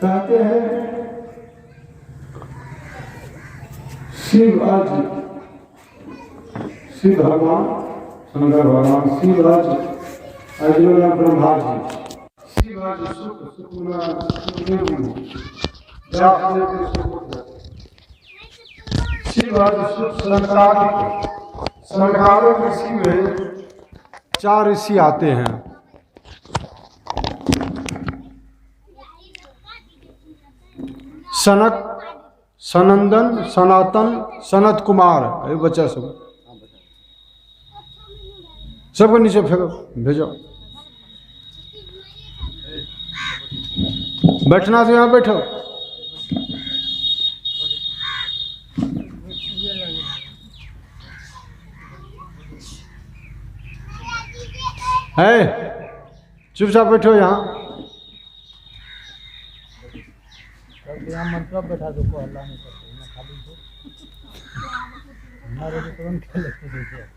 कहते हैं शिव आज शिव भगवान शंकर भगवान शिव आज अजय ब्रह्मा जी शिव आज शिव आज संकारों में शिव है। 4 ऋषि आते हैं। सनक, सनंदन, सनातन, सनत कुमार। अरे बच्चा सबको नीचे फेंको, भेजो। बैठना तो यहाँ बैठो। है चुपचाप बैठो यहाँ। मतलब बैठा दो को अल्लाह नहीं करते ना खाली को हमारे तो तुरंत खेल लेते हैं।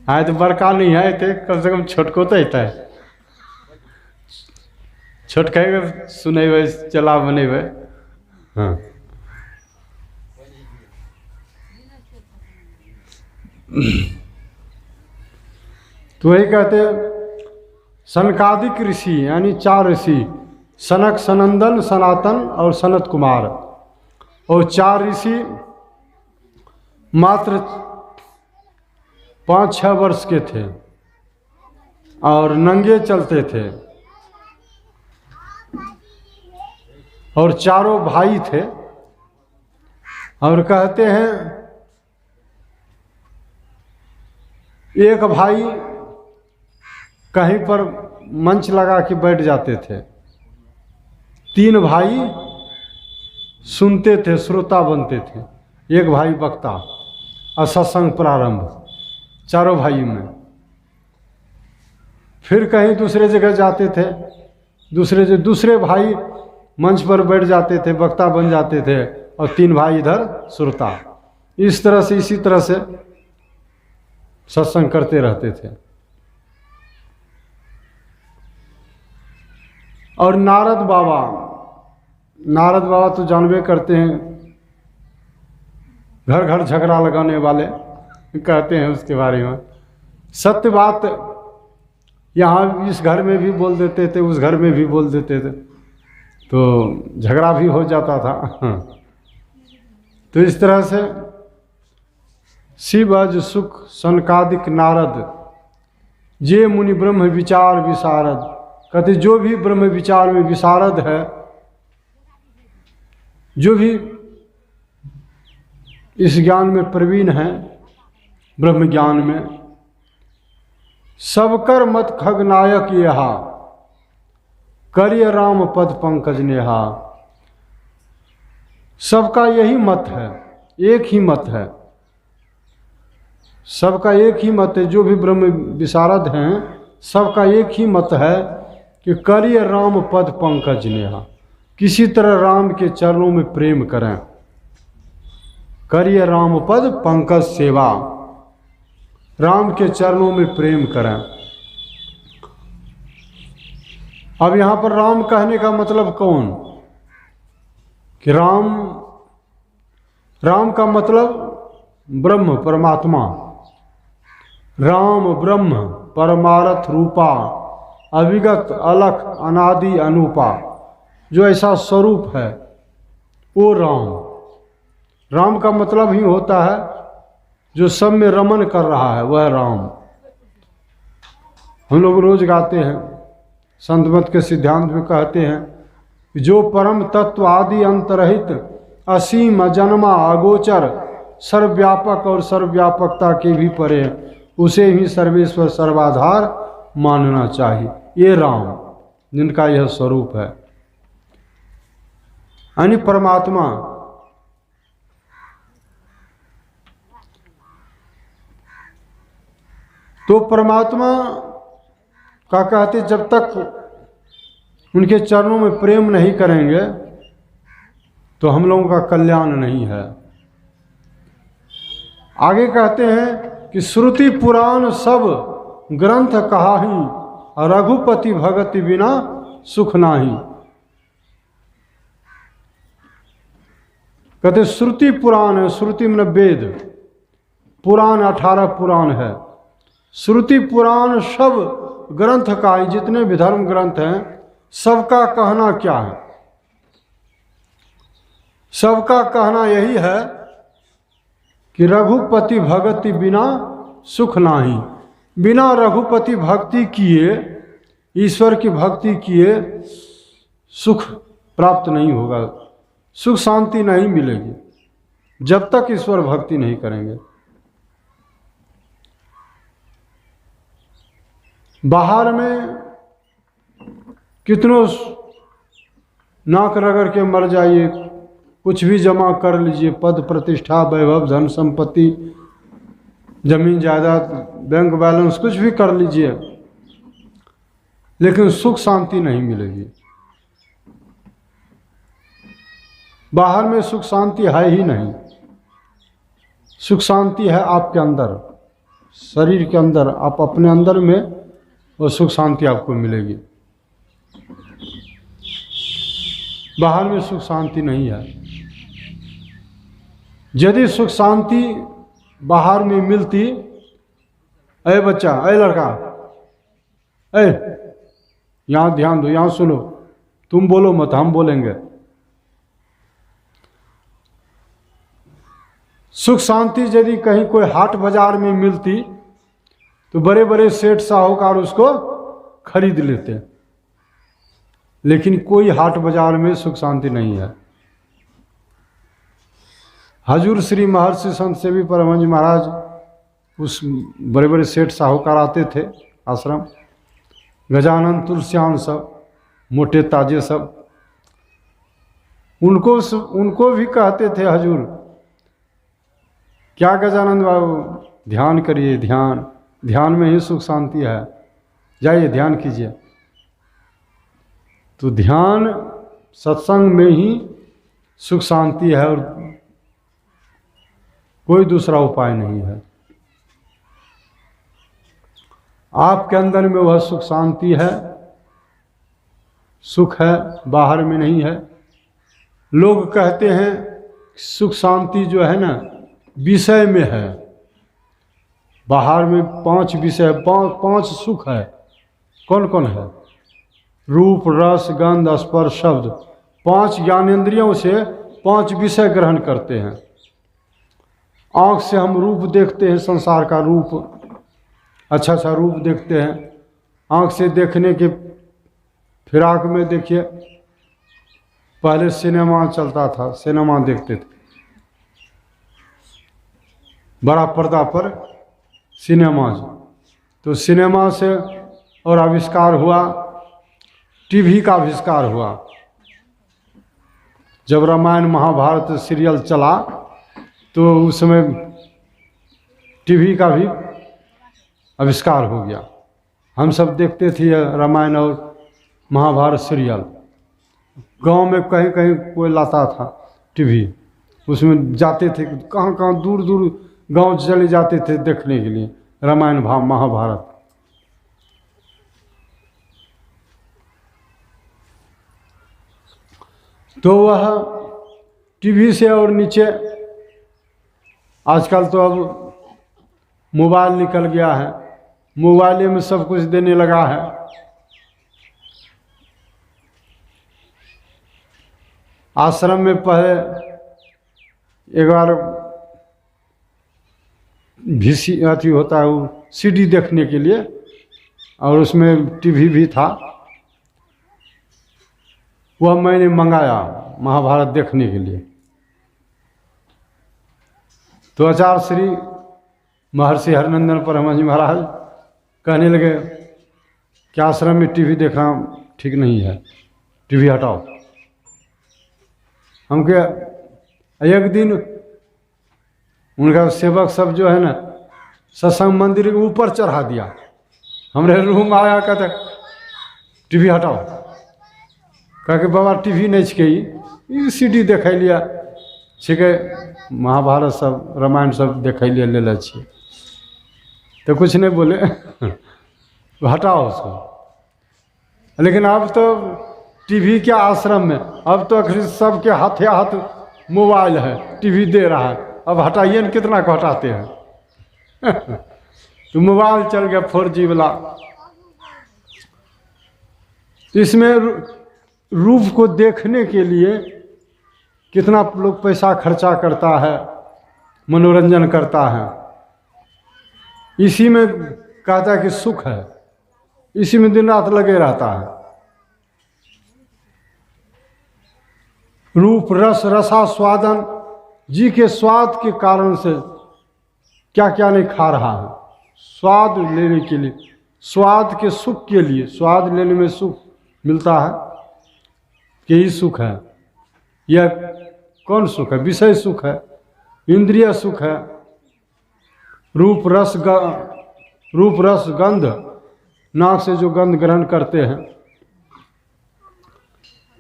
हाँ तो बड़का नहीं है थे, कम से कम छोटको तो होता है। छोट कहेगा सुनेबे चला बनेबे। हाँ तो वही कहते सनकादिक ऋषि यानी 4 ऋषि सनक, सनंदन, सनातन और सनत कुमार। और 4 ऋषि मात्र 5-6 वर्ष के थे और नंगे चलते थे और चारों भाई थे। और कहते हैं एक भाई कहीं पर मंच लगा के बैठ जाते थे, 3 भाई सुनते थे, श्रोता बनते थे, एक भाई वक्ता और सत्संग प्रारंभ, चारों भाई में। फिर कहीं दूसरे जगह जाते थे, दूसरे भाई मंच पर बैठ जाते थे, वक्ता बन जाते थे और 3 भाई इधर श्रोता। इस तरह से इसी तरह से सत्संग करते रहते थे। और नारद बाबा तो जानबे करते हैं, घर घर झगड़ा लगाने वाले कहते हैं उसके बारे में। सत्य बात यहाँ इस घर में भी बोल देते थे, उस घर में भी बोल देते थे, तो झगड़ा भी हो जाता था। तो इस तरह से शिव अज सुख सनकादिक नारद जे मुनि ब्रह्म विचार विशारद। कहते जो भी ब्रह्म विचार में विशारद है, जो भी इस ज्ञान में प्रवीण है, ब्रह्म ज्ञान में, सबकर मत खगनायक यहा करिय राम पद पंकज नेहा। सबका यही मत है, एक ही मत है, सबका एक ही मत है। जो भी ब्रह्म विशारद हैं सबका एक ही मत है कि करिय राम पद पंकज नेहा, किसी तरह राम के चरणों में प्रेम करें। करिय राम पद पंकज सेवा, राम के चरणों में प्रेम करें। अब यहाँ पर राम कहने का मतलब कौन? कि राम का मतलब ब्रह्म परमात्मा, राम ब्रह्म परमार्थ रूपा, अविगत अलख अनादि अनूपा। जो ऐसा स्वरूप है वो राम का मतलब ही होता है जो सब में रमन कर रहा है, वह राम। हम लोग रोज गाते हैं, संत मत के सिद्धांत में कहते हैं कि जो परम तत्व आदि अंतरहित असीम अजन्मा अगोचर सर्वव्यापक और सर्वव्यापकता के भी परे, उसे ही सर्वेश्वर सर्वाधार मानना चाहिए। ये राम जिनका यह स्वरूप है, यानी परमात्मा। तो परमात्मा का कहते जब तक उनके चरणों में प्रेम नहीं करेंगे तो हम लोगों का कल्याण नहीं है। आगे कहते हैं कि श्रुति पुराण सब ग्रंथ कहाही, रघुपति भगति बिना सुख नाही। कहते श्रुति पुराण है, श्रुति में वेद, पुराण 18 पुराण है। श्रुति पुराण सब ग्रंथ का, जितने भी धर्म ग्रंथ हैं सबका कहना क्या है? सबका कहना यही है कि रघुपति भगति बिना सुख नाही। बिना रघुपति भक्ति किए, ईश्वर की भक्ति किए सुख प्राप्त नहीं होगा, सुख शांति नहीं मिलेगी जब तक ईश्वर भक्ति नहीं करेंगे। बाहर में कितनों नाक रगड़ के मर जाइए, कुछ भी जमा कर लीजिए, पद प्रतिष्ठा वैभव धन संपत्ति जमीन जायदाद बैंक बैलेंस कुछ भी कर लीजिए, लेकिन सुख शांति नहीं मिलेगी। बाहर में सुख शांति है ही नहीं। सुख शांति है आपके अंदर, शरीर के अंदर, आप अपने अंदर में वो सुख शांति आपको मिलेगी। बाहर में सुख शांति नहीं है। यदि सुख शांति बाहर में मिलती, अरे बच्चा, अरे लड़का, अरे यहाँ ध्यान दो, यहाँ सुनो, तुम बोलो मत, हम बोलेंगे। सुख शांति यदि कहीं कोई हाट बाजार में मिलती तो बड़े बड़े सेठ साहूकार उसको खरीद लेते, लेकिन कोई हाट बाजार में सुख शांति नहीं है। हजूर श्री महर्षि संत सेवी परमहंस महाराज, उस बड़े बड़े सेठ साहूकार आते थे आश्रम, गजानन तुलसियान सब मोटे ताजे सब, उनको भी कहते थे हजूर, क्या गजानंद बाबू ध्यान करिए, ध्यान में ही सुख शांति है, जाइए ध्यान कीजिए। तो ध्यान सत्संग में ही सुख शांति है और कोई दूसरा उपाय नहीं है। आपके अंदर में वह सुख शांति है, सुख है, बाहर में नहीं है। लोग कहते हैं सुख शांति जो है ना विषय में है, बाहर में 5 विषय, 5 सुख है। कौन कौन है? रूप रस गंध स्पर्श शब्द, 5 ज्ञानेंद्रियों से 5 विषय ग्रहण करते हैं। आँख से हम रूप देखते हैं, संसार का रूप, अच्छा अच्छा रूप देखते हैं। आँख से देखने के फिराक में देखिए, पहले सिनेमा चलता था, सिनेमा देखते थे, बड़ा पर्दा पर सिनेमा, तो सिनेमा से और आविष्कार हुआ, टीवी का आविष्कार हुआ। जब रामायण महाभारत सीरियल चला तो उस समय टीवी का भी आविष्कार हो गया। हम सब देखते थे रामायण और महाभारत सीरियल। गांव में कहीं कहीं कोई लाता था टीवी, उसमें जाते थे, कहाँ कहाँ दूर दूर गांव चले जाते थे देखने के लिए रामायण महाभारत। तो वह टीवी से और नीचे आजकल तो अब मोबाइल निकल गया है, मोबाइल में सब कुछ देने लगा है। आश्रम में पहले एक बार VC अथी होता है वो CD देखने के लिए, और उसमें टीवी भी था, वह मैंने मंगाया महाभारत देखने के लिए। तो आचार्य श्री महर्षि हरिनंदन परमहंस महाराज कहने लगे कि आश्रम में टीवी देखना ठीक नहीं है, टीवी हटाओ। हम क्या, एक दिन उनका सेवक सब जो है ना सत्संग मंदिर के ऊपर चढ़ा दिया, हमारे रूम आया, कहते टीवी हटाओ। कह के बाबा टीवी नहीं छिके, CD देख लिया, छिके महाभारत सब रामायण सब देख लिया, ले ली, तो कुछ नहीं बोले। हटाओ उसको। लेकिन अब तो टीवी के आश्रम में अब तो सबके हाथ हाथ मोबाइल है, टीवी दे रहा है, अब हटाइए न, कितना को हटाते हैं। तो मोबाइल चल गया 4G वाला। इसमें रूप को देखने के लिए कितना लोग पैसा खर्चा करता है, मनोरंजन करता है, इसी में कहता है कि सुख है, इसी में दिन रात लगे रहता है। रूप रस रसा स्वादन, जी के स्वाद के कारण से क्या क्या नहीं खा रहा है, स्वाद लेने के लिए, स्वाद के सुख के लिए, स्वाद लेने में सुख मिलता है, यही सुख है। यह कौन सुख है? विषय सुख है, इंद्रिय सुख है। रूप रस गंध, नाक से जो गंध ग्रहण करते हैं,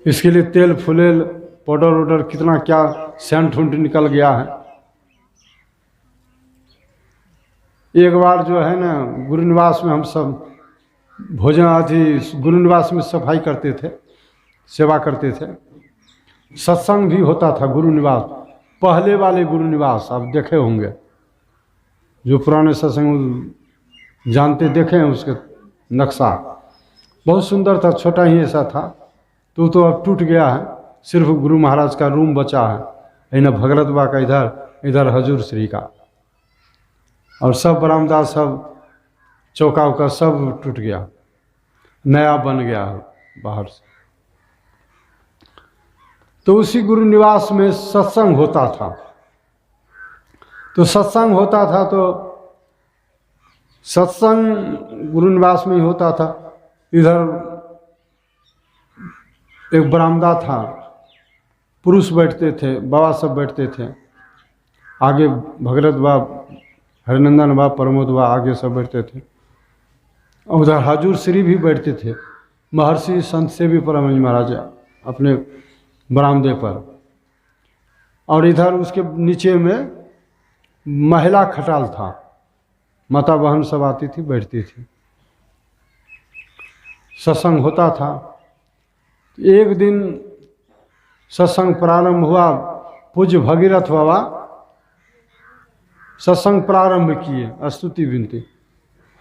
इसके लिए तेल फुलेल पाउडर वोडर कितना क्या सेंट उंट निकल गया है। एक बार जो है ना, गुरु निवास में हम सब भोजन आदि गुरु निवास में सफाई करते थे, सेवा करते थे, सत्संग भी होता था गुरु निवास, पहले वाले गुरु निवास आप देखे होंगे, जो पुराने सत्संग जानते देखे हैं उसके नक्शा, बहुत सुंदर था, छोटा ही ऐसा था, तो अब टूट गया है, सिर्फ गुरु महाराज का रूम बचा है, इन्हें भगरत बा का इधर हजूर श्री का, और सब बरामदा सब चौका उका सब टूट गया, नया बन गया है बाहर से। तो उसी गुरु निवास में सत्संग होता था, तो सत्संग होता था तो सत्संग गुरु निवास में ही होता था। इधर एक बरामदा था, पुरुष बैठते थे, बाबा सब बैठते थे, आगे भगरत बाबा, हरिनंदन बाबा, प्रमोद बाबा आगे सब बैठते थे, और उधर हजूर श्री भी बैठते थे, महर्षि संत सेवी परमहंस महाराज अपने बरामदे पर, और इधर उसके नीचे में महिला खटाल था, माता बहन सब आती थी, बैठती थी, सत्संग होता था। एक दिन सत्संग प्रारंभ हुआ, पूज्य भगीरथ बाबा सत्संग प्रारंभ किए, स्तुति विनती,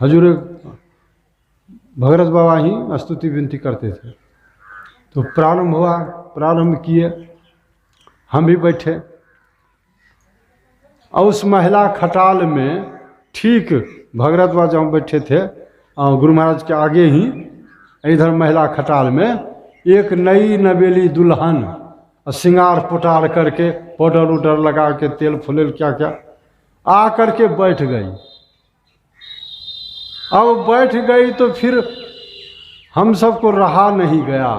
हजूर भगीरथ बाबा ही स्तुति विनती करते थे, तो प्रारंभ हुआ, प्रारंभ किए, हम भी बैठे, और उस महिला खटाल में ठीक भगीरथ बाबा जहाँ बैठे थे, गुरु महाराज के आगे ही इधर महिला खटाल में एक नई नवेली दुल्हन श्रृंगार पुटार करके, पाउडर उडर लगा के, तेल फुलेल क्या क्या आ करके बैठ गई। अब बैठ गई तो फिर हम सबको रहा नहीं गया,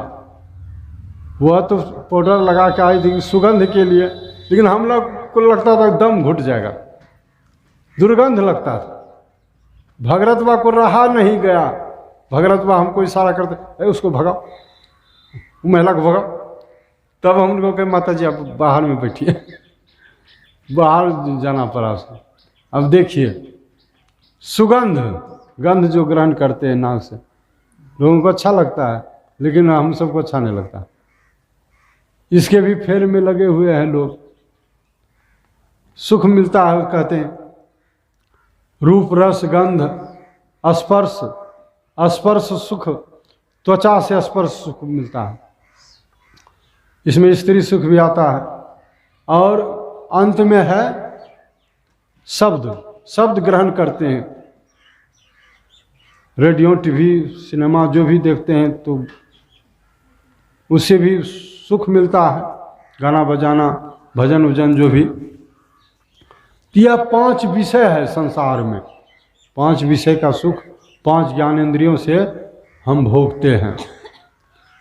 वह तो पाउडर लगा के आई थी सुगंध के लिए, लेकिन हम लोग को लगता था दम घुट जाएगा, दुर्गंध लगता था। भगीरथ बाबा को रहा नहीं गया, भगीरथ बाबा हमको इशारा करते, उसको भगाओ, महिला को भगाओ। तब हम लोगों के माता जी आप बाहर में बैठिए, बाहर जाना पड़ा उसे। अब देखिए सुगंध, गंध जो ग्रहण करते हैं नाक से, लोगों को अच्छा लगता है, लेकिन हम सबको अच्छा नहीं लगता। इसके भी फेर में लगे हुए हैं लोग, सुख मिलता है कहते हैं, रूप रस गंध स्पर्श, स्पर्श सुख, त्वचा से स्पर्श सुख मिलता है, इसमें स्त्री सुख भी आता है। और अंत में है शब्द, शब्द ग्रहण करते हैं, रेडियो टीवी सिनेमा जो भी देखते हैं तो उससे भी सुख मिलता है, गाना बजाना भजन उजन जो भी। यह 5 विषय है संसार में, 5 विषय का सुख 5 ज्ञानेंद्रियों से हम भोगते हैं,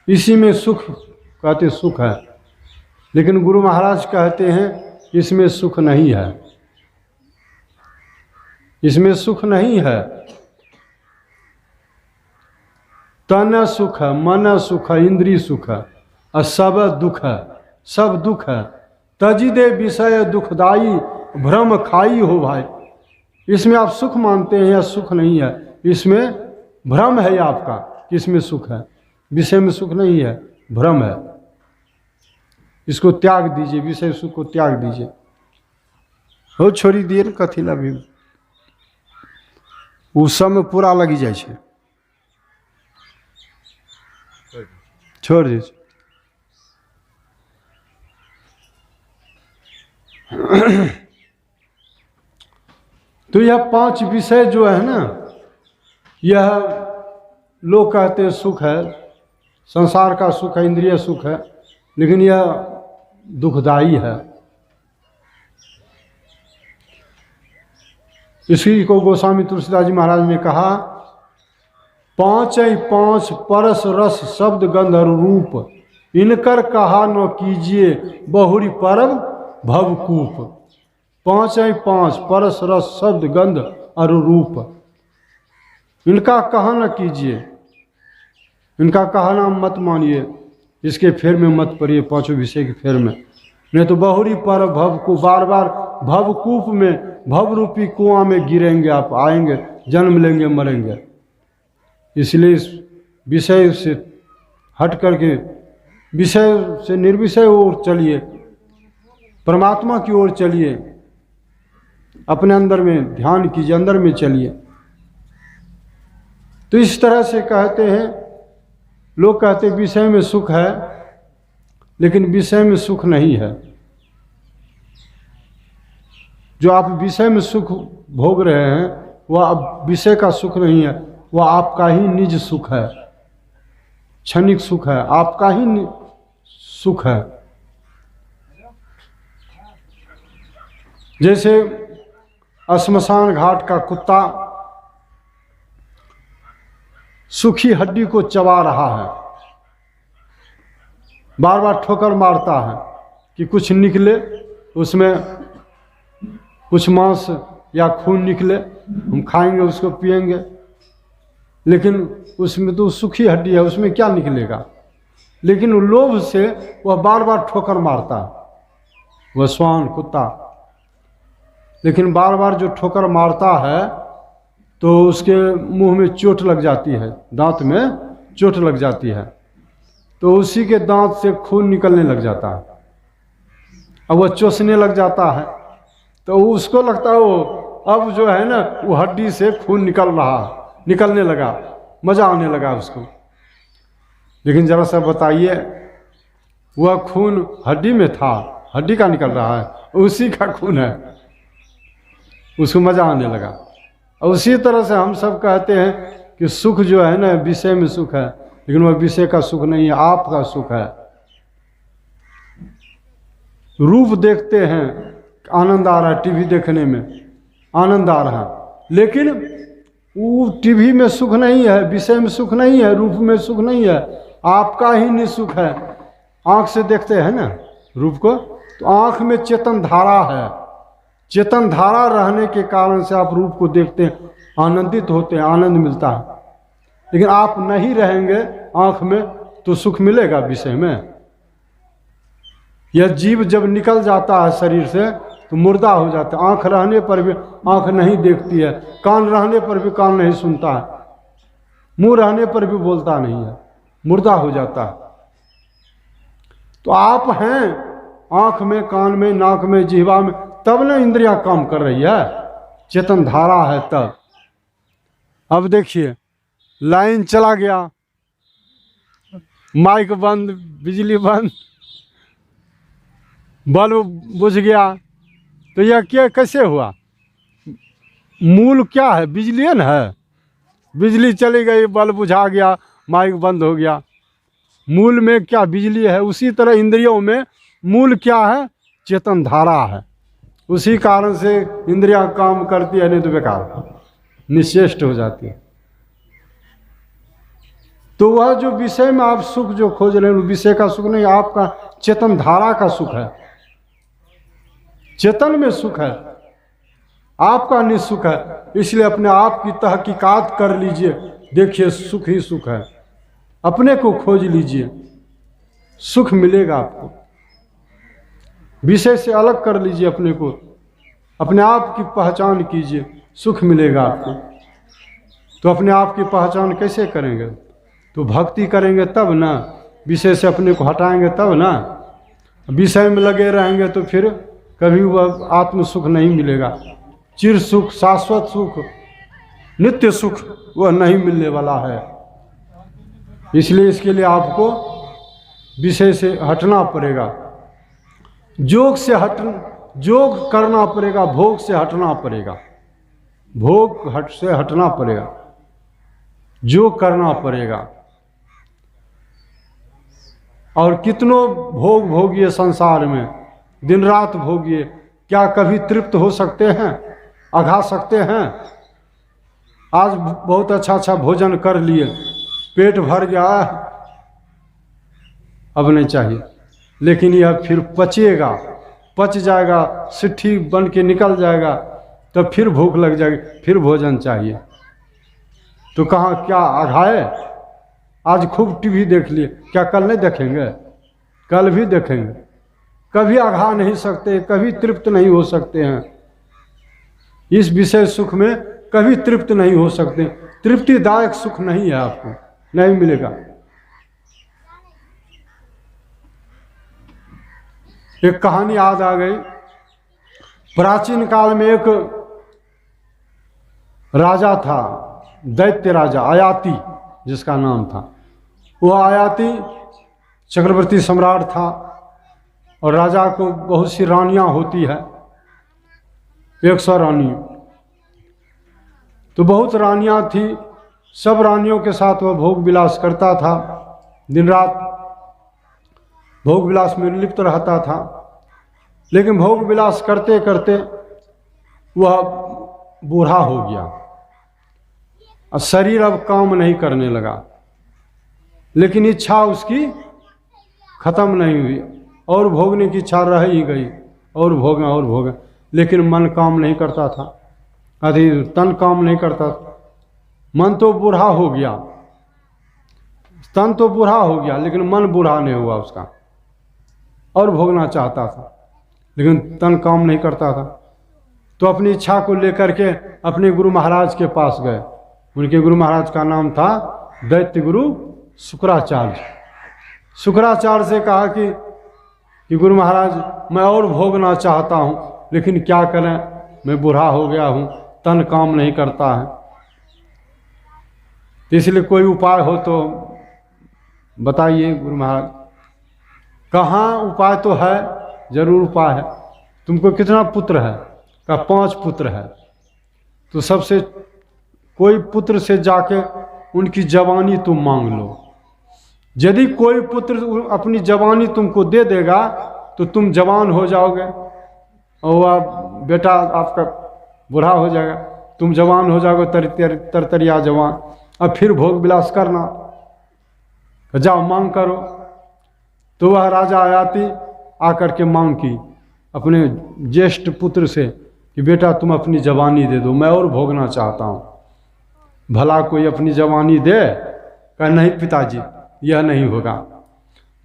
इसी में सुख कहते सुख है। लेकिन गुरु महाराज कहते हैं इसमें सुख नहीं है, इसमें सुख नहीं है। तन सुख है, मन सुख है, इंद्रिय सुख है, और सब दुख है, सब दुख है। तजिदे विषय दुखदाई भ्रम खाई हो भाई, इसमें आप सुख मानते हैं या सुख नहीं है, इसमें भ्रम है ये आपका कि इसमें सुख है, विषय में सुख नहीं है, भ्रम है। इसको त्याग दीजिए, विषय सुख को त्याग दीजिए। हो छोड़ी दिए ने कथी ला भी उ समय पूरा लगी जाए छे, छोड़ दीजिए। तो यह 5 विषय जो है ना, यह लोग कहते हैं सुख है, संसार का सुख है, इंद्रिय सुख है, लेकिन यह दुखदाई है। इसी को गोस्वामी तुलसीदास जी महाराज ने कहा, 5 परस रस शब्द गंध और रूप, इनकर कहा न कीजिए बहुरी परब भवकूप। 5 परस रस शब्द गंध और रूप, इनका कहा न कीजिए, इनका कहना मत मानिए, इसके फेर में मत पड़िए, 5 विषय के फेर में, नहीं तो बहुरी परब भवकूप, बार बार भवकूप में, भव रूपी कुआं में गिरेंगे आप, आएंगे, जन्म लेंगे, मरेंगे। इसलिए इस विषय से हट करके विषय से निर्विषय ओर चलिए, परमात्मा की ओर चलिए, अपने अंदर में ध्यान कीजिए, अंदर में चलिए। तो इस तरह से कहते हैं, लोग कहते हैं विषय में सुख है, लेकिन विषय में सुख नहीं है। जो आप विषय में सुख भोग रहे हैं वह अब विषय का सुख नहीं है, वह आपका ही निज सुख है, क्षणिक सुख है, आपका ही सुख है। जैसे श्मशान घाट का कुत्ता सूखी हड्डी को चबा रहा है, बार बार ठोकर मारता है कि कुछ निकले, उसमें कुछ मांस या खून निकले, हम खाएंगे, उसको पिएंगे, लेकिन उसमें तो सूखी हड्डी है, उसमें क्या निकलेगा। लेकिन लोभ से वह बार बार ठोकर मारता है, वह श्वान कुत्ता। लेकिन बार बार जो ठोकर मारता है तो उसके मुंह में चोट लग जाती है, दांत में चोट लग जाती है, तो उसी के दांत से खून निकलने लग जाता है। अब वह चूसने लग जाता है, तो उसको लगता है वो अब जो है ना, वो हड्डी से खून निकलने लगा, मजा आने लगा उसको। लेकिन जरा सा बताइए, वह खून हड्डी में था, हड्डी का निकल रहा है, उसी का खून है, उसको मजा आने लगा। और उसी तरह से हम सब कहते हैं कि सुख जो है ना, विषय में सुख है, लेकिन वह विषय का सुख नहीं है, आपका सुख है। रूप देखते हैं, आनंद आ रहा है, टीवी देखने में आनंद आ रहा है, लेकिन वो टीवी में सुख नहीं है, विषय में सुख नहीं है, रूप में सुख नहीं है, आपका ही निसुख है। आँख से देखते हैं ना रूप को, तो आँख में चेतन धारा है, चेतन धारा रहने के कारण से आप रूप को देखते हैं, आनंदित होते हैं, आनंद मिलता है। लेकिन आप नहीं रहेंगे आँख में तो सुख मिलेगा विषय में। यह जीव जब निकल जाता है शरीर से तो मुर्दा हो जाता है। आँख रहने पर भी आँख नहीं देखती है, कान रहने पर भी कान नहीं सुनता है, मुंह रहने पर भी बोलता नहीं है, मुर्दा हो जाता है। तो आप हैं आँख में, कान में, नाक में, जिह्वा में, तब ना इंद्रियां काम कर रही है, चेतन धारा है तब। अब देखिए, लाइन चला गया, माइक बंद, बिजली बंद, बल्ब बुझ गया, तो यह क्या कैसे हुआ? मूल क्या है? बिजली न है। बिजली चली गई, बल्ब बुझा गया, माइक बंद हो गया, मूल में क्या बिजली है। उसी तरह इंद्रियों में मूल क्या है? चेतन धारा है। उसी कारण से इंद्रियां काम करती है, नहीं तो बेकार निश्चेष्ट हो जाती है। तो वह जो विषय में आप सुख जो खोज रहे हैं, विषय का सुख नहीं, आपका चेतन धारा का सुख है, चेतन में सुख है, आपका निसुख है। इसलिए अपने आप की तहकीकात कर लीजिए, देखिए सुख ही सुख है, अपने को खोज लीजिए, सुख मिलेगा आपको। विषय से अलग कर लीजिए अपने को, अपने आप की पहचान कीजिए, सुख मिलेगा आपको। तो अपने आप की पहचान कैसे करेंगे? तो भक्ति करेंगे तब ना, विषय से अपने को हटाएंगे तब ना। विषय में लगे रहेंगे तो फिर कभी वह आत्म सुख नहीं मिलेगा। चिर सुख, शाश्वत सुख, नित्य सुख वह नहीं मिलने वाला है। इसलिए इसके लिए आपको विषय से हटना पड़ेगा, योग करना पड़ेगा, भोग से हटना पड़ेगा, से हटना पड़ेगा, योग करना पड़ेगा। और कितनों भोग भोगिए संसार में, दिन रात भोगिए, क्या कभी तृप्त हो सकते हैं, अघा सकते हैं? आज बहुत अच्छा भोजन कर लिए, पेट भर गया, अब नहीं चाहिए, लेकिन यह फिर पचेगा, पच जाएगा, सिट्ठी बन के निकल जाएगा, तब फिर भूख लग जाएगी, फिर भोजन चाहिए। तो कहाँ क्या अघाए? आज खूब टीवी देख लिए, क्या कल नहीं देखेंगे? कल भी देखेंगे। कभी अघा नहीं सकते, कभी तृप्त नहीं हो सकते हैं। इस विषय सुख में कभी तृप्त नहीं हो सकते। तृप्तिदायक सुख नहीं है, आपको नहीं मिलेगा। एक कहानी याद आ गई। प्राचीन काल में एक राजा था, दैत्य राजा, आयाति जिसका नाम था। वह आयाति चक्रवर्ती सम्राट था और राजा को बहुत सी रानियां होती है, 100 रानी। तो बहुत रानियां थी, सब रानियों के साथ वह भोग विलास करता था, दिन रात भोग विलास में लिप्त रहता था। लेकिन भोग विलास करते करते वह बूढ़ा हो गया और शरीर अब काम नहीं करने लगा, लेकिन इच्छा उसकी खत्म नहीं हुई, और भोगने की इच्छा रह ही गई, और भोगा, लेकिन मन काम नहीं करता था, तन काम नहीं करता था। मन तो बूढ़ा हो गया, तन तो बूढ़ा हो गया, लेकिन मन बूढ़ा नहीं हुआ उसका, और भोगना चाहता था, लेकिन तन काम नहीं करता था। तो अपनी इच्छा को लेकर के अपने गुरु महाराज के पास गए। उनके गुरु महाराज का नाम था दैत्य गुरु शुक्राचार्य। शुक्राचार्य से कहा कि गुरु महाराज, मैं और भोगना चाहता हूँ, लेकिन क्या करें, मैं बूढ़ा हो गया हूँ, तन काम नहीं करता है, इसलिए कोई उपाय हो तो बताइए गुरु महाराज। कहाँ उपाय तो है, जरूर उपाय है। तुमको कितना पुत्र है? का 5 पुत्र है। तो सबसे कोई पुत्र से जाके उनकी जवानी तुम मांग लो। यदि कोई पुत्र अपनी जवानी तुमको दे देगा तो तुम जवान हो जाओगे, और वह बेटा आपका बूढ़ा हो जाएगा, तुम जवान हो जाओगे, तरतरिया जवान। अब फिर भोग विलास करना, जाओ मांग करो। तो वह राजा आयाति आकर के मांग की अपने ज्येष्ठ पुत्र से कि बेटा तुम अपनी जवानी दे दो, मैं और भोगना चाहता हूँ। भला कोई अपनी जवानी दे? कहा नहीं पिताजी, यह नहीं होगा।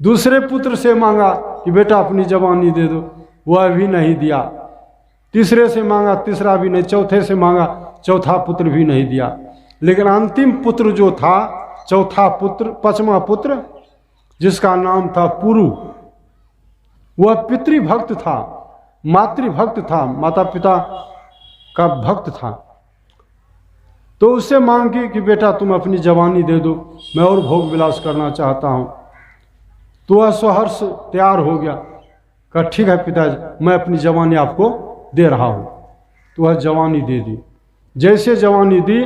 दूसरे पुत्र से मांगा कि बेटा अपनी जवानी दे दो, वह भी नहीं दिया। तीसरे से मांगा, तीसरा भी नहीं। चौथे से मांगा, चौथा पुत्र भी नहीं दिया। लेकिन अंतिम पुत्र जो था, चौथा पुत्र, 5वां पुत्र, जिसका नाम था पुरु, वह पितृभक्त था, मातृभक्त था, माता पिता का भक्त था। तो उससे मांग की कि बेटा तुम अपनी जवानी दे दो, मैं और भोग विलास करना चाहता हूँ। तो वह सहर्ष तैयार हो गया, कहा ठीक है पिताजी, मैं अपनी जवानी आपको दे रहा हूँ। तो वह जवानी दे दी। जैसे जवानी दी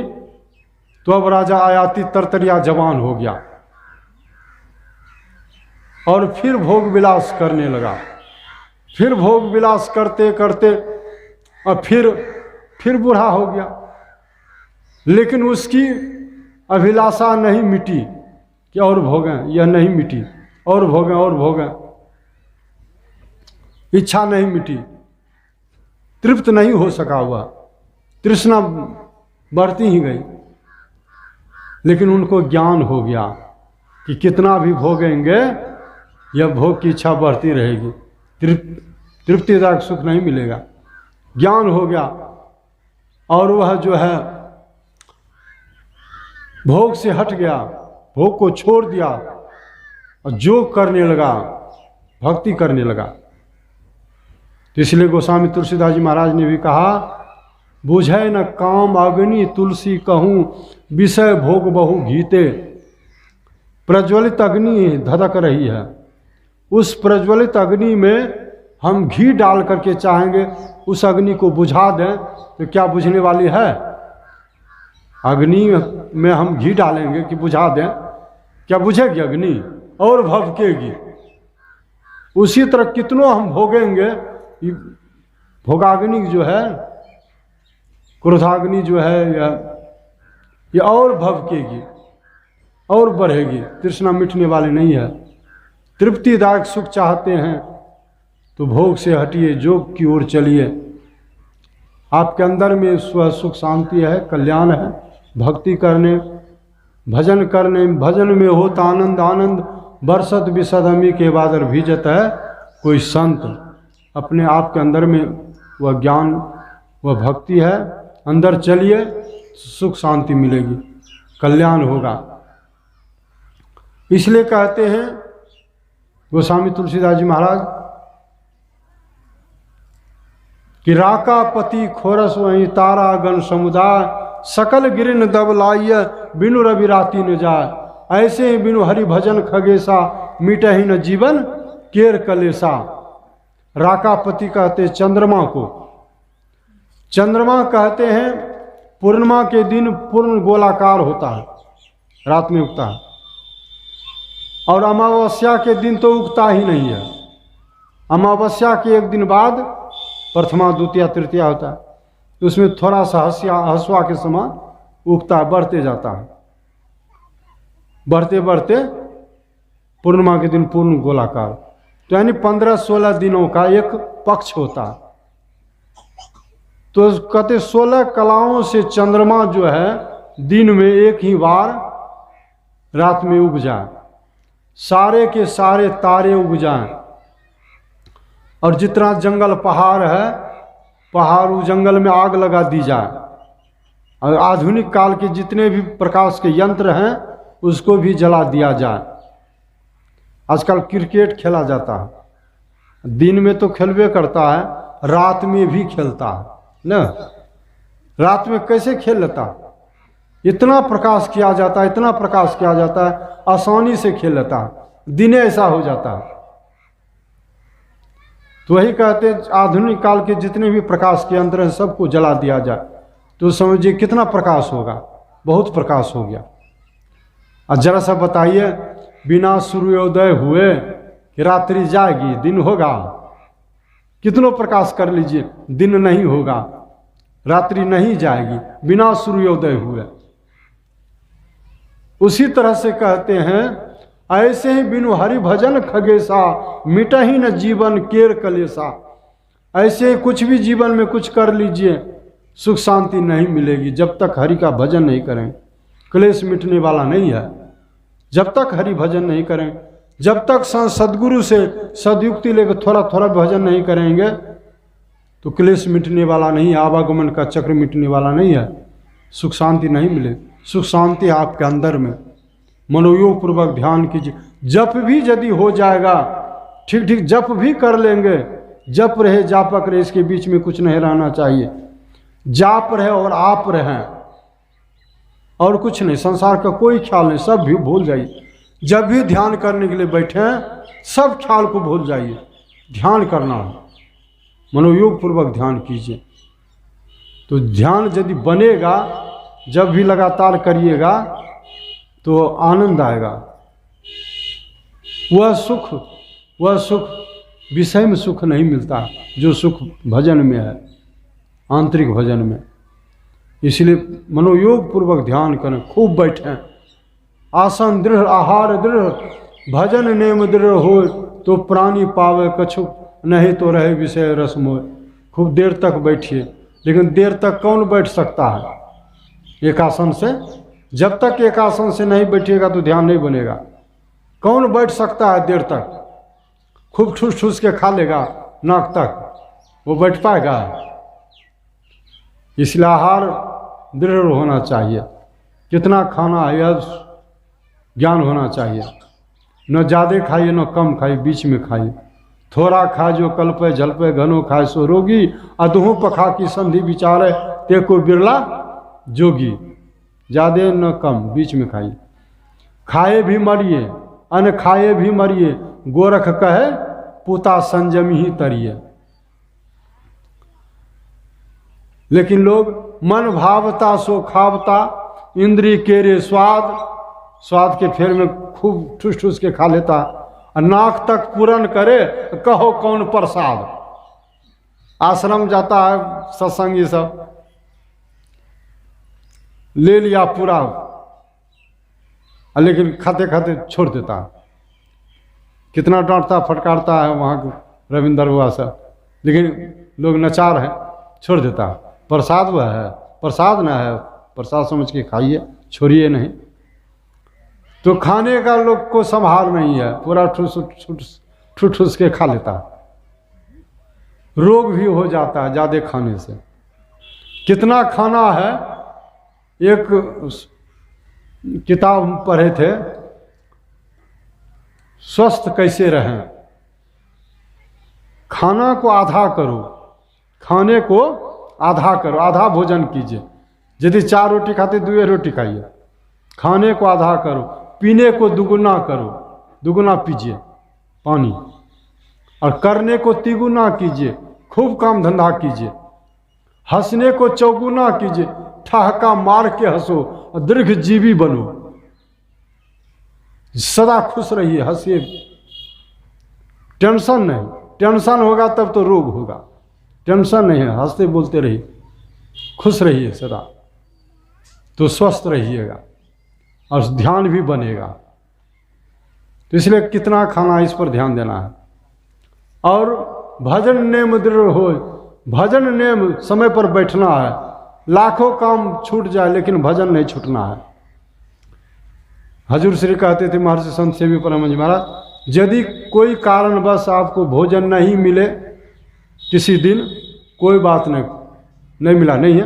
तो अब राजा आयाति तरतरिया जवान हो गया और फिर भोग विलास करने लगा। फिर भोग विलास करते करते और फिर बूढ़ा हो गया, लेकिन उसकी अभिलाषा नहीं मिटी कि और भोगें, यह नहीं मिटी, और भोगें, इच्छा नहीं मिटी, तृप्त नहीं हो सका हुआ, तृष्णा बढ़ती ही गई। लेकिन उनको ज्ञान हो गया कि कितना भी भोगेंगे यह भोग की इच्छा बढ़ती रहेगी, तृप्तिदायक सुख नहीं मिलेगा। ज्ञान हो गया और वह जो है भोग से हट गया, भोग को छोड़ दिया और जो करने लगा, भक्ति करने लगा। तो इसलिए गोस्वामी तुलसीदास जी महाराज ने भी कहा, बुझै न काम अग्नि तुलसी कहूँ, विषय भोग बहु घीते। प्रज्वलित अग्नि धधक रही है, उस प्रज्वलित अग्नि में हम घी डाल करके चाहेंगे उस अग्नि को बुझा दें तो क्या बुझने वाली है? अग्नि में हम घी डालेंगे कि बुझा दें, क्या बुझेगी अग्नि? और भभकेगी। उसी तरह कितनों हम भोगेंगे, भोगाग्नि जो है, क्रोधाग्नि जो है, ये और भभकेगी और बढ़ेगी। तृष्णा मिटने वाली नहीं है। तृप्तिदायक सुख चाहते हैं तो भोग से हटिए, योग की ओर चलिए। आपके अंदर में स्व सुख शांति है, कल्याण है। भक्ति करने, भजन करने, भजन में होता आनंद, आनंद बरसत विसदमी के बादर भीजत है कोई संत। अपने आप के अंदर में वह ज्ञान, वह भक्ति है, अंदर चलिए, सुख शांति मिलेगी, कल्याण होगा। इसलिए कहते हैं गोस्वामी तुलसीदास जी महाराज कि राका पति खोरस वहीं तारा गण समुदाय, सकल गिरिन दबलाइय बिनु रवि राति न जाय। ऐसे ही बिनु हरि भजन खगेसा, मिटहि न जीवन केर कलेसा। राकापति कहते चंद्रमा को, चंद्रमा कहते हैं पूर्णिमा के दिन पूर्ण गोलाकार होता है, रात में उगता है, और अमावस्या के दिन तो उगता ही नहीं है। अमावस्या के एक दिन बाद प्रथमा द्वितीया तृतीया होता है, उसमें थोड़ा सा हंसुआ के समान उगता है, बढ़ते जाता है, बढ़ते बढ़ते पूर्णिमा के दिन पूर्ण गोलाकार। तो यानी 15-16 दिनों का एक पक्ष होता है। तो कहते 16 कलाओं से चंद्रमा जो है दिन में एक ही बार रात में उग जाए, सारे के सारे तारे उग जाएं, और जितना जंगल पहाड़ है, पहाड़ उस जंगल में आग लगा दी जाए, और आधुनिक काल के जितने भी प्रकाश के यंत्र हैं उसको भी जला दिया जाए। आजकल क्रिकेट खेला जाता है, दिन में तो खेलवे करता है, रात में भी खेलता है ना। रात में कैसे खेल लेता? इतना प्रकाश किया जाता है, इतना प्रकाश किया जाता है, आसानी से खेल लेता है, दिने ऐसा हो जाता है। तो वही कहते हैं आधुनिक काल के जितने भी प्रकाश के यंत्र हैं सबको जला दिया जाए, तो समझिए कितना प्रकाश होगा, बहुत प्रकाश हो गया। और जरा सा बताइए, बिना सूर्योदय हुए कि रात्रि जाएगी, दिन होगा? कितनों प्रकाश कर लीजिए, दिन नहीं होगा, रात्रि नहीं जाएगी बिना सूर्योदय हुए। उसी तरह से कहते हैं ऐसे ही बिनु हरि भजन खगेसा, मिटहि न जीवन केर कलेसा। ऐसे कुछ भी जीवन में कुछ कर लीजिए, सुख शांति नहीं मिलेगी जब तक हरि का भजन नहीं करें। क्लेश मिटने वाला नहीं है जब तक हरि भजन नहीं करें। जब तक सदगुरु से सदयुक्ति लेकर थोड़ा थोड़ा भजन नहीं करेंगे तो क्लेश मिटने वाला नहीं है, आवागमन का चक्र मिटने वाला नहीं है, सुख शांति नहीं मिले। सुख शांति आपके अंदर में। मनोयोग पूर्वक ध्यान कीजिए। जप भी यदि हो जाएगा, ठीक ठीक जप भी कर लेंगे, जप रहे जापक रहे, इसके बीच में कुछ नहीं रहना चाहिए। जाप रहे और आप रहें और कुछ नहीं, संसार का कोई ख्याल नहीं, सब भी भूल जाइए। जब भी ध्यान करने के लिए बैठे हैं सब ख्याल को भूल जाइए। ध्यान करना है, मनोयोग पूर्वक ध्यान कीजिए। तो ध्यान यदि बनेगा, जब भी लगातार करिएगा तो आनंद आएगा। वह सुख विषय में सुख नहीं मिलता जो सुख भजन में है, आंतरिक भजन में। इसलिए मनोयोग पूर्वक ध्यान करें, खूब बैठें, आसन दृढ़, आहार दृढ़, भजन नेम दृढ़ हो तो प्राणी पावे कछु, नहीं तो रहे विषय रस मोह। खूब देर तक बैठिए, लेकिन देर तक कौन बैठ सकता है एक आसन से? जब तक एक आसन से नहीं बैठिएगा तो ध्यान नहीं बनेगा। कौन बैठ सकता है देर तक? खूब ठूस ठूस के खा लेगा नाक तक, वो बैठ पाएगा? इसलिए आहार दृढ़ होना चाहिए, कितना खाना है यह ज्ञान होना चाहिए। न ज़्यादा खाइए न कम खाइए, बीच में खाइए। थोड़ा खाए जो कल्पे झलपे घनो खाए सो रोगी, अधों पखा की संधि विचारे ते को बिरला जोगी। ज़्यादा न कम, बीच में खाइए। खाए भी मरिए अन खाए भी मरिए, गोरख कहे पुता संजम ही तरिए। लेकिन लोग मन भावता सो खावता, इंद्री केरे स्वाद, स्वाद के फेर में खूब ठूस ठूस के खा लेता। और नाक तक पूरन करे, कहो कौन प्रसाद। आश्रम जाता है सत्संग, ये सब ले लिया पूरा, लेकिन खाते खाते छोड़ देता। कितना डांटता फटकारता है वहाँ के रविंदर हुआ सब, लेकिन लोग नचार है, छोड़ देता। प्रसाद वह है, प्रसाद ना है, प्रसाद समझ के खाइए, छोड़िए नहीं। तो खाने का लोग को संभाल नहीं है, पूरा ठूस ठूस के खा लेता। रोग भी हो जाता है ज़्यादा खाने से। कितना खाना है, एक किताब पढ़े थे, स्वस्थ कैसे रहें। खाना को आधा करो, खाने को आधा करो, आधा भोजन कीजिए। यदि 4 रोटी खाते 2 रोटी खाइए। खाने को आधा करो, पीने को दुगुना करो, दुगुना पीजिए पानी। और करने को तिगुना कीजिए, खूब काम धंधा कीजिए। हंसने को चौगुना कीजिए, ठहाका मार के हंसो और दीर्घ जीवी बनो। सदा खुश रहिए, हंसिए, टेंशन नहीं। टेंशन होगा तब तो रोग होगा, टेंशन नहीं है, हंसते बोलते रहिए, खुश रहिए सदा, तो स्वस्थ रहिएगा और ध्यान भी बनेगा। तो इसलिए कितना खाना, इस पर ध्यान देना है। और भजन नेम दृढ़ हो, भजन नेम समय पर बैठना है। लाखों काम छूट जाए लेकिन भजन नहीं छूटना है। हजूर श्री कहते थे महर्षि संत सेवी परम जी महाराज, यदि कोई कारणवश आपको भोजन नहीं मिले किसी दिन, कोई बात नहीं मिला नहीं है,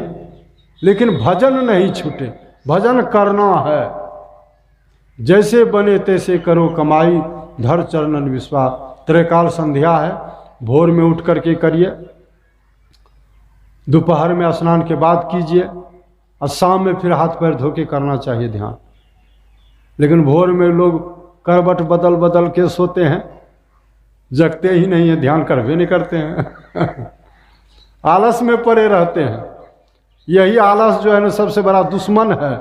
लेकिन भजन नहीं छूटे, भजन करना है। जैसे बने तैसे करो कमाई, धर चरणन विश्वास। त्रैकाल संध्या है, भोर में उठ करके करिए, दोपहर में स्नान के बाद कीजिए, और शाम में फिर हाथ पैर धो के करना चाहिए ध्यान। लेकिन भोर में लोग करवट बदल बदल के सोते हैं, जगते ही नहीं है, ध्यान करवे नहीं करते हैं आलस में पड़े रहते हैं। यही आलस जो है ना सबसे बड़ा दुश्मन है।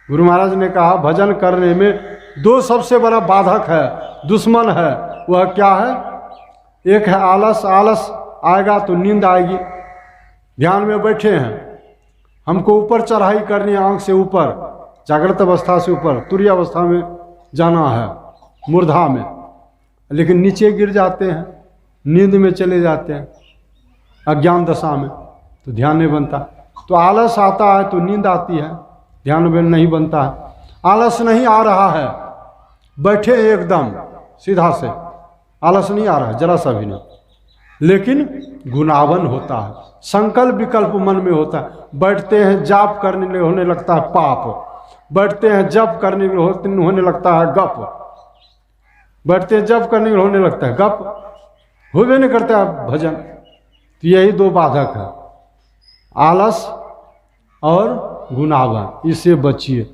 गुरु महाराज ने कहा भजन करने में 2 सबसे बड़ा बाधक है, दुश्मन है। वह क्या है? एक है आलस, आलस आएगा तो नींद आएगी। ध्यान में बैठे हैं, हमको ऊपर चढ़ाई करनी है, आंख से ऊपर, जागृत अवस्था से ऊपर, तुरीय अवस्था में जाना है, मूर्धा में, लेकिन नीचे गिर जाते हैं, नींद में चले जाते हैं, अज्ञान दशा में, तो ध्यान नहीं बनता। तो आलस आता है तो नींद आती है, ध्यान में नहीं बनता है। आलस नहीं आ रहा है, बैठे एकदम सीधा से, आलस नहीं आ रहा है जरा सा भी नहीं, लेकिन गुनावन होता है, संकल्प विकल्प मन में होता है। बैठते हैं जाप करने में होने लगता है पाप, बैठते हैं जप करने में होने लगता है गप, बैठते हैं जप करने में होने लगता है गप, होवे नहीं करता है भजन। तो यही 2 बाधक है, आलस और गुनावन, इससे बचिए।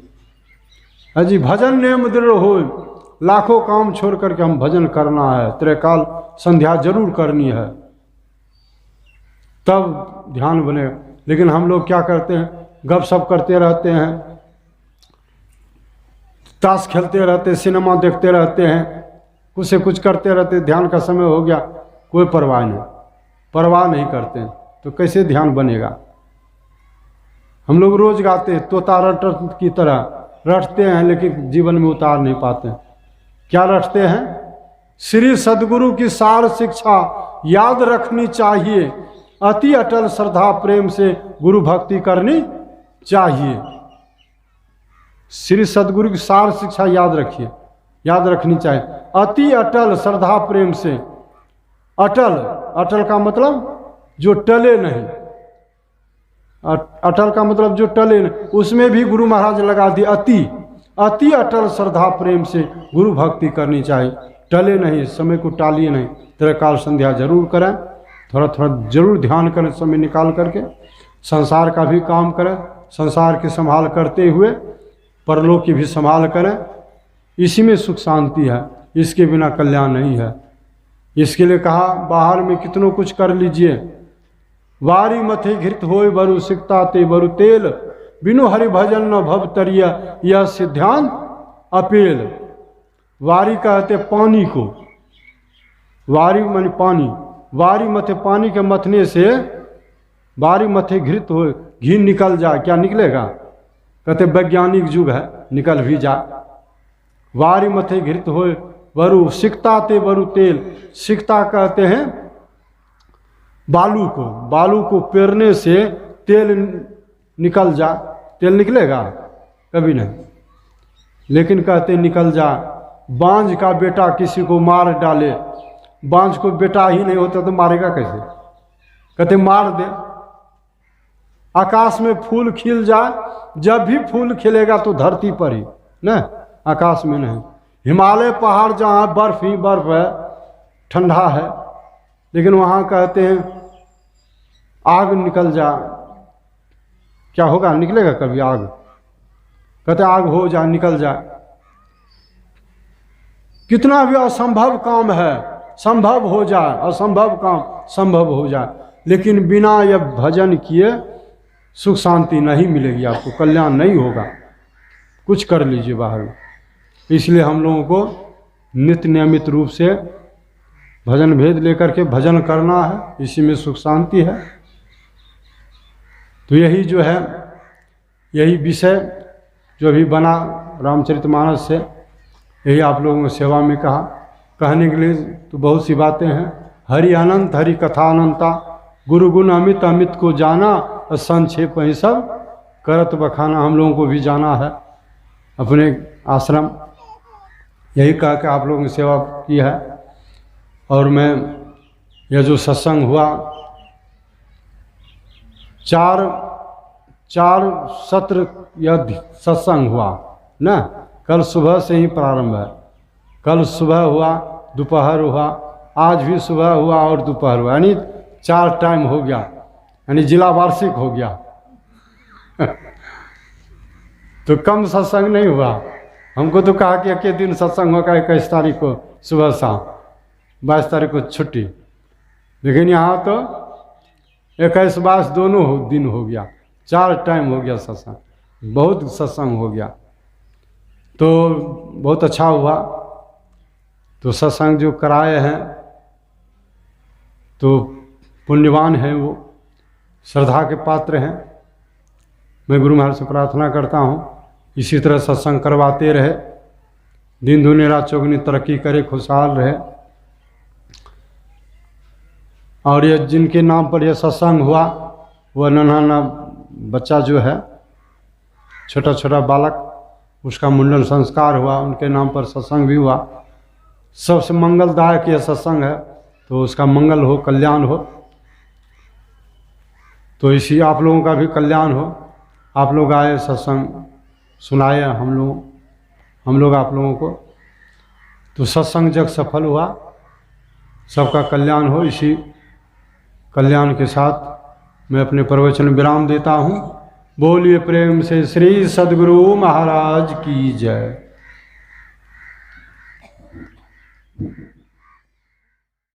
अजी भजन नेम दृढ़ हो, लाखों काम छोड़ करके हम भजन करना है, त्रैकाल संध्या जरूर करनी है, तब ध्यान बनेगा। लेकिन हम लोग क्या करते हैं, गप सप करते रहते हैं, ताश खेलते रहते, सिनेमा देखते रहते हैं, कुछ से कुछ करते रहते, ध्यान का समय हो गया, कोई परवाह नहीं, परवाह नहीं करते हैं, तो कैसे ध्यान बनेगा। हम लोग रोज गाते हैं तोता रट की तरह, रटते हैं लेकिन जीवन में उतार नहीं पाते हैं। क्या रटते हैं? श्री सद्गुरु की सार शिक्षा याद रखनी चाहिए, अति अटल श्रद्धा प्रेम से गुरु भक्ति करनी चाहिए। श्री सद्गुरु की सार शिक्षा याद रखिए, याद रखनी चाहिए, अति अटल श्रद्धा प्रेम से। अटल, अटल का मतलब जो टले नहीं, अटल का मतलब जो टले न, उसमें भी गुरु महाराज लगा दिए अति। अति अटल श्रद्धा प्रेम से गुरु भक्ति करनी चाहिए, टले नहीं, समय को टालिए नहीं। त्रिकाल संध्या जरूर करें, थोड़ा थोड़ा जरूर ध्यान करें समय निकाल करके, संसार का भी काम करें, संसार की संभाल करते हुए परलोक की भी संभाल करें। इसी में सुख शांति है, इसके बिना कल्याण नहीं है। इसके लिए कहा बाहर में कितनों कुछ कर लीजिए, वारी मथे घृत होय बरु सिकता ते बरु तेल, बिनु हरि भजन न भव तरिया यह सिद्धांत अपेल। वारी कहते पानी को, वारी मानी पानी, वारी मथे पानी के मथने से वारी मथे घृत हो घी निकल जाए, क्या निकलेगा? कहते वैज्ञानिक युग है, निकल भी जाए। वारी मथे घृत हो बरु सिकता ते बरु तेल, सिकता कहते हैं बालू को, बालू को पेरने से तेल निकल जा, तेल निकलेगा? कभी नहीं, लेकिन कहते निकल जा। बांझ का बेटा किसी को मार डाले, बांझ को बेटा ही नहीं होता तो मारेगा कैसे? कहते मार दे। आकाश में फूल खिल जाए, जब भी फूल खिलेगा तो धरती पर ही न, आकाश में नहीं। हिमालय पहाड़ जहाँ बर्फ ही बर्फ है, ठंडा है, लेकिन वहाँ कहते हैं आग निकल जा, क्या होगा? निकलेगा कभी आग? कहते आग हो जाए, निकल जाए। कितना भी असंभव काम है संभव हो जाए, असंभव काम संभव हो जाए, लेकिन बिना यह भजन किए सुख शांति नहीं मिलेगी, आपको कल्याण नहीं होगा। कुछ कर लीजिए बाहर में। इसलिए हम लोगों को नित्य नियमित रूप से भजन भेद लेकर के भजन करना है, इसी में सुख शांति है। तो यही जो है, यही विषय जो अभी बना रामचरितमानस से, यही आप लोगों को सेवा में कहा। कहने के लिए तो बहुत सी बातें हैं। हरि अनंत हरि कथा अनंता, गुरु गुण अमित अमित को जाना, और संक्षेप ही सब करत बखाना। हम लोगों को भी जाना है अपने आश्रम, यही कह के आप लोगों की सेवा की है। और मैं यह जो सत्संग हुआ, चार सत्र यह सत्संग हुआ ना, कल सुबह से ही प्रारंभ है। कल सुबह हुआ, दोपहर हुआ, आज भी सुबह हुआ और दोपहर हुआ, यानी 4 टाइम हो गया, यानी जिला वार्षिक हो गया। तो कम सत्संग नहीं हुआ। हमको तो कहा कि एक दिन सत्संग होगा 21 तारीख को सुबह शाम, 22 तारीख को छुट्टी, लेकिन यहाँ तो 21-22 दोनों दिन हो गया, 4 टाइम हो गया सत्संग, बहुत सत्संग हो गया। तो बहुत अच्छा हुआ। तो सत्संग जो कराए हैं तो पुण्यवान हैं, वो श्रद्धा के पात्र हैं। मैं गुरु महाराज से प्रार्थना करता हूँ इसी तरह सत्संग करवाते रहे, दिन दुनिया रात चौगुनी तरक्की करे, खुशहाल रहे। और ये जिनके नाम पर यह सत्संग हुआ, वह नन्हा बच्चा जो है, छोटा छोटा बालक, उसका मुंडन संस्कार हुआ, उनके नाम पर सत्संग भी हुआ। सबसे मंगलदायक यह सत्संग है, तो उसका मंगल हो, कल्याण हो। तो इसी आप लोगों का भी कल्याण हो। आप लोग आए, सत्संग सुनाए हम लोग आप लोगों को, तो सत्संग जग सफल हुआ, सबका कल्याण हो। इसी कल्याण के साथ मैं अपने प्रवचन विराम देता हूँ। बोलिए प्रेम से श्री सद्गुरु महाराज की जय।